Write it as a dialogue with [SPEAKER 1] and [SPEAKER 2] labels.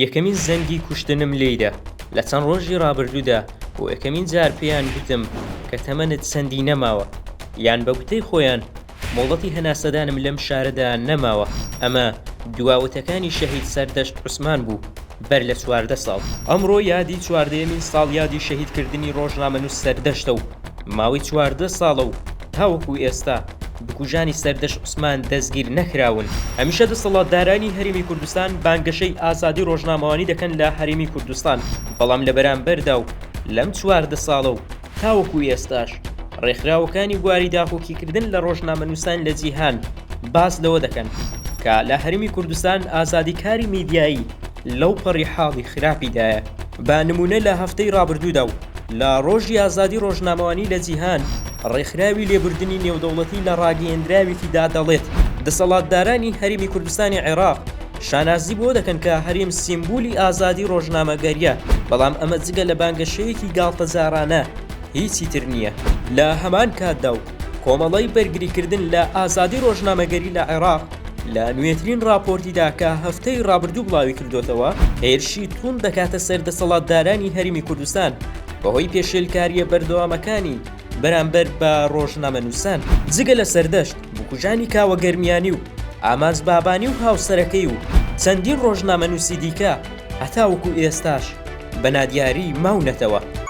[SPEAKER 1] یەکەمین زەنگی کوشتنم لێیدا لە چەند ڕۆژی ڕابردوودا بۆ یەکەمین جار پێیان گوتم کە تەمەنت چەندی نەماوە یان بە گوتەی خۆیان مۆڵەتی هەناسەدانم لەم شارەدا نەماوە. ئەمە دواوتەکانی شەهید سەردەشت عوسمان بوو بەر لە 14 ساڵ. ئەمڕۆ یادی 14مین ساڵ یادی شەهیدکردنی ڕۆژنامەنووس سەردەشتە و ماوەی 14 ساڵە و تاوەکو ئێستا بکوژانی سەردەشت عوسمان دەستگیر نەکراون. هەمیشە دەسەڵاتدارانی هەرێمی کوردستان بانگەشەی ئازادی ڕۆژنامەوانی دەکەن لە هەرێمی کوردستان، بەڵام لە بەرامبەردا و لەم 14 ساڵە و تاوەکو ئێستاش ڕێکخراوەکانی بواری داخۆکیکردن لە ڕۆژنامەنووسان لە جیهان باس لەوە دەکەن کە لە هەرێمی کوردستان ئازادیکاری میدیایی لەو پەڕی حاڵی خراپیدایە. با نمونە لە هەفتەی ڕابردوودا و لە ڕۆژی ئازادی ڕۆژنامەوانی لە جیهان ڕێکخراوی لێبوردنی نێودەوڵەتی لە ڕاگەیەندراوێتیدا دەڵێت دەسەڵاتدارانی هەرێمی کوردستانی عێراق شانازی بۆ دەکەن کە هەرێم سیمبولی ئازادی ڕۆژنامەگەریە، بەڵام ئەمە جگە لە بانگەشەیەکی گاڵتەجارانە هیچی تر نییە. لە هەمان کاتدا و کۆمەڵی بەرگریکردن لە ئازادی ڕۆژنامەگەری لە عێراق لە نوێترین راپۆرتیدا کە هەفتەی ڕابردوو بڵاوی کردوتەوە هێرشی تون دەکاتە سەر دەسەڵاتدارانی هەرێمی کوردستان بەهۆی پێشێلکاریە بەردەوامەکانی بەرامبەر بە ڕۆژنامەنووسان. جگە لە سەردەشت بکوژانی کاوەگەرمیانی و ئاماز بابانی و هاوسەرەکەی و چەندین ڕۆژنامەنووسی دیکە هەتاوەکو ئێستاش بەنادیاری ماونەتەوە.